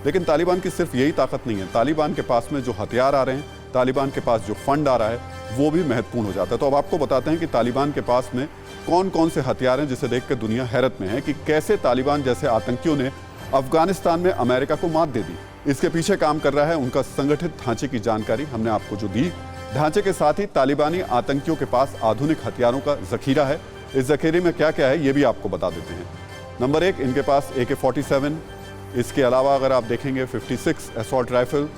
लेकिन तालिबान की सिर्फ यही ताकत नहीं है, तालिबान के पास में जो हथियार आ रहे हैं, तालिबान के पास जो फंड आ रहा है, वो भी महत्वपूर्ण हो जाता है। तो अब आपको बताते हैं कि तालिबान के पास में कौन कौन से हथियार हैं, जिसे देख कर दुनिया हैरत में है कि कैसे तालिबान जैसे आतंकियों ने अफगानिस्तान में अमेरिका को मात दे दी। इसके पीछे काम कर रहा है उनका संगठित ढांचे की जानकारी हमने आपको जो दी। ढांचे के साथ ही तालिबानी आतंकियों के पास आधुनिक हथियारों का जखीरा है। इस जखीरे में क्या क्या है ये भी आपको बता देते हैं। नंबर 1, इनके पास AK-47, इसके अलावा अगर आप देखेंगे 56 assault rifle,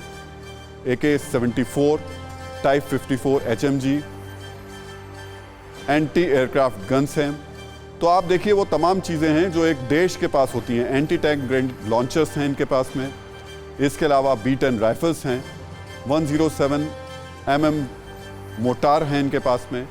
AK-74, type 54 HMG, anti aircraft guns हैं। तो आप देखिए वो तमाम चीज़ें हैं जो एक देश के पास होती हैं। एंटी टैंक ग्रेनेड लॉन्चर्स हैं इनके पास में। इसके अलावा B-10 राइफल्स हैं, 107 mm मोटार हैं इनके पास में,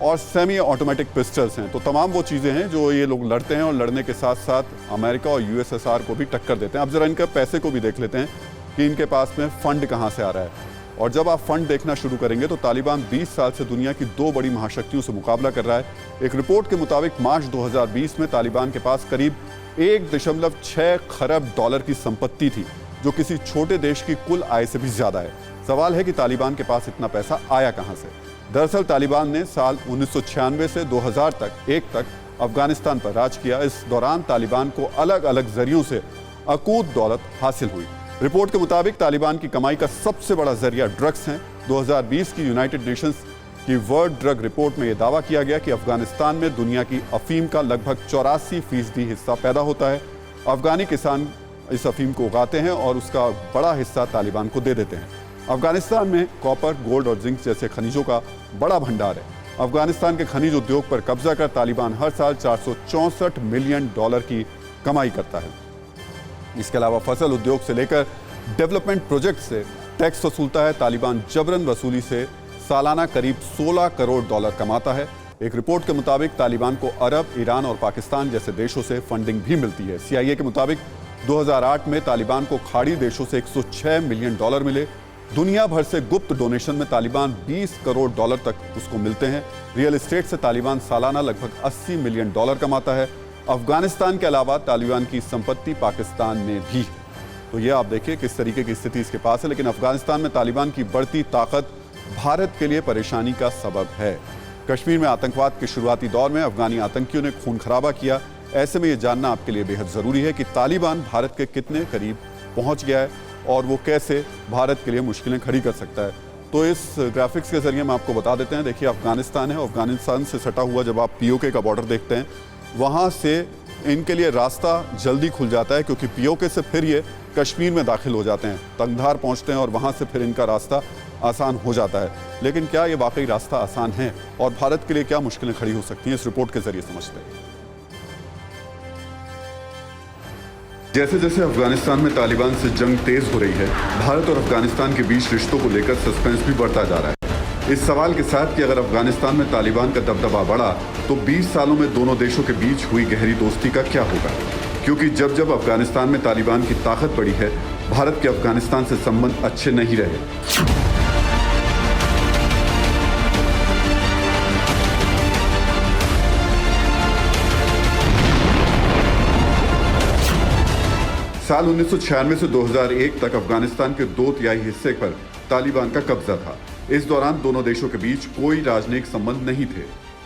और सेमी ऑटोमेटिक पिस्टल्स हैं। तो तमाम वो चीज़ें हैं जो ये लोग लड़ते हैं और लड़ने के साथ साथ अमेरिका और USSR को भी टक्कर देते हैं। अब जरा इनके पैसे को भी देख लेते हैं कि इनके पास में फ़ंड कहाँ से आ रहा है। और जब आप फंड देखना शुरू करेंगे तो तालिबान 20 साल से दुनिया की 2 बड़ी महाशक्तियों से मुकाबला कर रहा है। एक रिपोर्ट के मुताबिक मार्च 2020 में तालिबान के पास करीब 1.6 खरब डॉलर की संपत्ति थी, जो किसी छोटे देश की कुल आय से भी ज़्यादा है। सवाल है कि तालिबान के पास इतना पैसा आया कहाँ से। दरअसल तालिबान ने साल 1996 से 2000 तक अफगानिस्तान पर राज किया। इस दौरान तालिबान को अलग अलग जरियों से अकूत दौलत हासिल हुई। रिपोर्ट के मुताबिक तालिबान की कमाई का सबसे बड़ा जरिया ड्रग्स हैं। 2020 की यूनाइटेड नेशंस की वर्ल्ड ड्रग रिपोर्ट में यह दावा किया गया कि अफगानिस्तान में दुनिया की अफीम का लगभग 84% हिस्सा पैदा होता है। अफगानी किसान इस अफीम को उगाते हैं और उसका बड़ा हिस्सा तालिबान को दे देते हैं। अफगानिस्तान में कॉपर, गोल्ड और जिंक जैसे खनिजों का बड़ा भंडार है। अफगानिस्तान के खनिज उद्योग पर कब्जा कर तालिबान हर साल $464 मिलियन की कमाई करता है। इसके अलावा फसल उद्योग से लेकर डेवलपमेंट प्रोजेक्ट से टैक्स वसूलता है। तालिबान जबरन वसूली से सालाना करीब $16 करोड़ कमाता है। एक रिपोर्ट के मुताबिक तालिबान को अरब, ईरान और पाकिस्तान जैसे देशों से फंडिंग भी मिलती है। CIA के मुताबिक 2008 में तालिबान को खाड़ी देशों से $106 मिलियन मिले। दुनिया भर से गुप्त डोनेशन में तालिबान $20 करोड़ तक उसको मिलते हैं। रियल एस्टेट से तालिबान सालाना लगभग $80 मिलियन कमाता है। अफगानिस्तान के अलावा तालिबान की संपत्ति पाकिस्तान में भी। तो ये आप देखिए किस तरीके की स्थिति इसके पास है। लेकिन अफगानिस्तान में तालिबान की बढ़ती ताकत भारत के लिए परेशानी का सबब है। कश्मीर में आतंकवाद के शुरुआती दौर में अफगानी आतंकियों ने खून खराबा किया। ऐसे में ये जानना आपके लिए बेहद ज़रूरी है कि तालिबान भारत के कितने करीब पहुंच गया है और वो कैसे भारत के लिए मुश्किलें खड़ी कर सकता है। तो इस ग्राफिक्स के जरिए हम आपको बता देते हैं। देखिए अफगानिस्तान है, अफगानिस्तान से सटा हुआ जब आप POK का बॉर्डर देखते हैं, वहाँ से इनके लिए रास्ता जल्दी खुल जाता है, क्योंकि POK से फिर ये कश्मीर में दाखिल हो जाते हैं, तंगधार पहुँचते हैं और वहाँ से फिर इनका रास्ता आसान हो जाता है। लेकिन क्या ये वाकई रास्ता आसान है और भारत के लिए क्या मुश्किलें खड़ी हो सकती हैं, इस रिपोर्ट के जरिए समझते हैं। जैसे जैसे अफगानिस्तान में तालिबान से जंग तेज हो रही है, भारत और अफगानिस्तान के बीच रिश्तों को लेकर सस्पेंस भी बढ़ता जा रहा है। इस सवाल के साथ कि अगर अफगानिस्तान में तालिबान का दबदबा बढ़ा तो 20 सालों में दोनों देशों के बीच हुई गहरी दोस्ती का क्या होगा, क्योंकि जब जब अफगानिस्तान में तालिबान की ताकत बढ़ी है, भारत के अफगानिस्तान से संबंध अच्छे नहीं रहे। साल 1996 से 2001 तक अफगानिस्तान के 2/3 हिस्से पर तालिबान का कब्जा था। इस दौरान दोनों देशों के बीच कोई राजनयिक संबंध नहीं थे।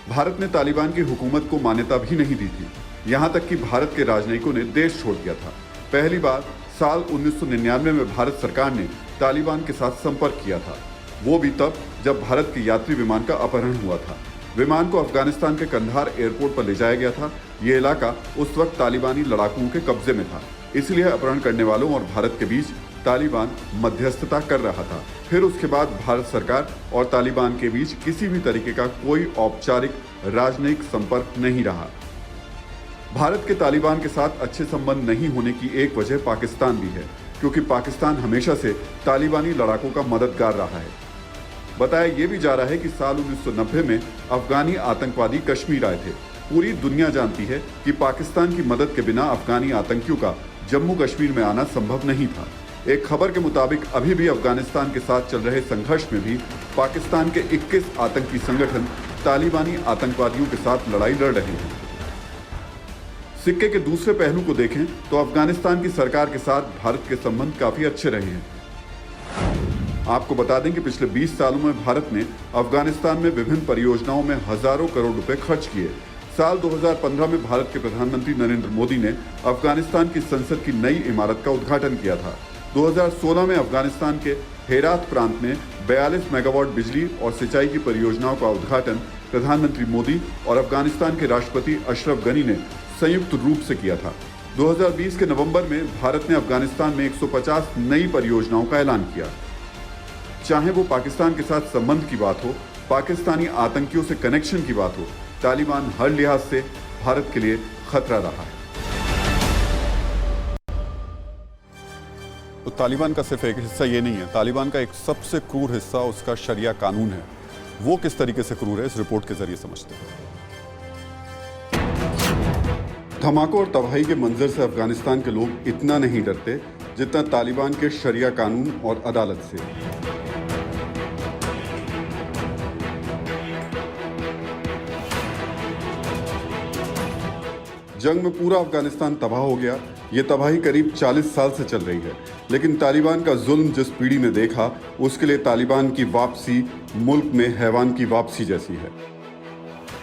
भारत ने तालिबान की हुकूमत को मान्यता भी नहीं दी थी, यहाँ तक कि भारत के राजनयिकों ने देश छोड़ दिया था। पहली बार साल 1999 में भारत सरकार ने तालिबान के साथ संपर्क किया था, वो भी तब जब भारत के यात्री विमान का अपहरण हुआ था। विमान को अफगानिस्तान के कंधार एयरपोर्ट पर ले जाया गया था। ये इलाका उस वक्त तालिबानी लड़ाकुओं के कब्जे में था, इसलिए अपहरण करने वालों और भारत के बीच तालिबान मध्यस्थता कर रहा था। फिर उसके बाद भारत सरकार और तालिबान के बीच किसी भी तरीके का कोई औपचारिक राजनयिक संपर्क नहीं रहा। भारत के तालिबान के साथ अच्छे संबंध नहीं होने की एक वजह पाकिस्तान भी है, क्योंकि पाकिस्तान हमेशा से तालिबानी लड़ाकों का मददगार रहा है। बताया यह भी जा रहा है कि साल 1990 में अफगानी आतंकवादी कश्मीर आए थे। पूरी दुनिया जानती है कि पाकिस्तान की मदद के बिना अफगानी आतंकियों का जम्मू कश्मीर में आना संभव नहीं था। एक खबर के मुताबिक अभी भी अफगानिस्तान के साथ चल रहे संघर्ष में भी पाकिस्तान के 21 आतंकी संगठन तालिबानी आतंकवादियों के साथ लड़ाई लड़ रहे हैं। सिक्के के दूसरे पहलू को देखें तो अफगानिस्तान की सरकार के साथ भारत के संबंध काफी अच्छे रहे हैं। आपको बता दें कि पिछले 20 सालों में भारत ने अफगानिस्तान में विभिन्न परियोजनाओं में हजारों करोड़ रुपए खर्च किए। साल 2015 में भारत के प्रधानमंत्री नरेंद्र मोदी ने अफगानिस्तान की संसद की नई इमारत का उद्घाटन किया था। 2016 में अफगानिस्तान के हेरात प्रांत में 42 मेगावाट बिजली और सिंचाई की परियोजनाओं का उद्घाटन प्रधानमंत्री मोदी और अफगानिस्तान के राष्ट्रपति अशरफ गनी ने संयुक्त रूप से किया था। 2020 के नवंबर में भारत ने अफगानिस्तान में 150 नई परियोजनाओं का ऐलान किया। चाहे वो पाकिस्तान के साथ संबंध की बात हो, पाकिस्तानी आतंकियों से कनेक्शन की बात हो, तालिबान हर लिहाज से भारत के लिए खतरा रहा है। तो तालिबान का सिर्फ एक हिस्सा ये नहीं है, तालिबान का एक सबसे क्रूर हिस्सा उसका शरिया कानून है। वो किस तरीके से क्रूर है, इस रिपोर्ट के जरिए समझते हैं। धमाकों और तबाही के मंजर से अफगानिस्तान के लोग इतना नहीं डरते जितना तालिबान के शरिया कानून और अदालत से। जंग में पूरा अफगानिस्तान तबाह हो गया। ये तबाही करीब 40 साल से चल रही है, लेकिन तालिबान का जुल्म जिस पीढ़ी ने देखा उसके लिए तालिबान की वापसी मुल्क में हैवान की वापसी जैसी है।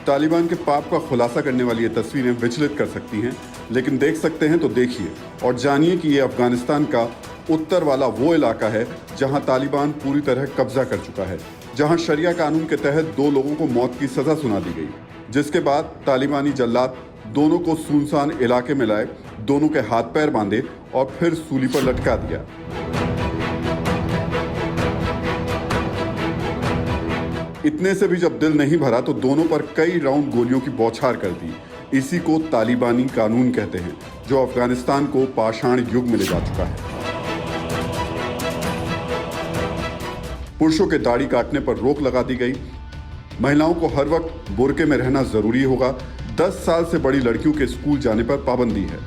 तालिबान के पाप का खुलासा करने वाली ये तस्वीरें विचलित कर सकती हैं, लेकिन देख सकते हैं तो देखिए और जानिए कि ये अफगानिस्तान का उत्तर वाला वो इलाका है जहां तालिबान पूरी तरह कब्जा कर चुका है, जहां शरिया कानून के तहत 2 लोगों को मौत की सजा सुना दी गई, जिसके बाद तालिबानी जल्लाद दोनों को सुनसान इलाके में लाए, दोनों के हाथ पैर बांधे और फिर सूली पर लटका दिया। इतने से भी जब दिल नहीं भरा तो दोनों पर कई राउंड गोलियों की बौछार कर दी। इसी को तालिबानी कानून कहते हैं, जो अफगानिस्तान को पाषाण युग में ले जा चुका है। पुरुषों के दाढ़ी काटने पर रोक लगा दी गई। महिलाओं को हर वक्त बुर्के में रहना जरूरी होगा। 10 साल से बड़ी लड़कियों के स्कूल जाने पर पाबंदी है।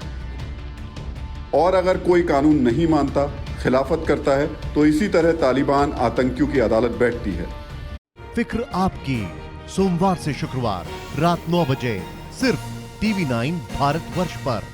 और अगर कोई कानून नहीं मानता, खिलाफत करता है, तो इसी तरह तालिबान आतंकियों की अदालत बैठती है। फिक्र आपकी, सोमवार से शुक्रवार रात 9 बजे सिर्फ TV9 भारतवर्ष पर।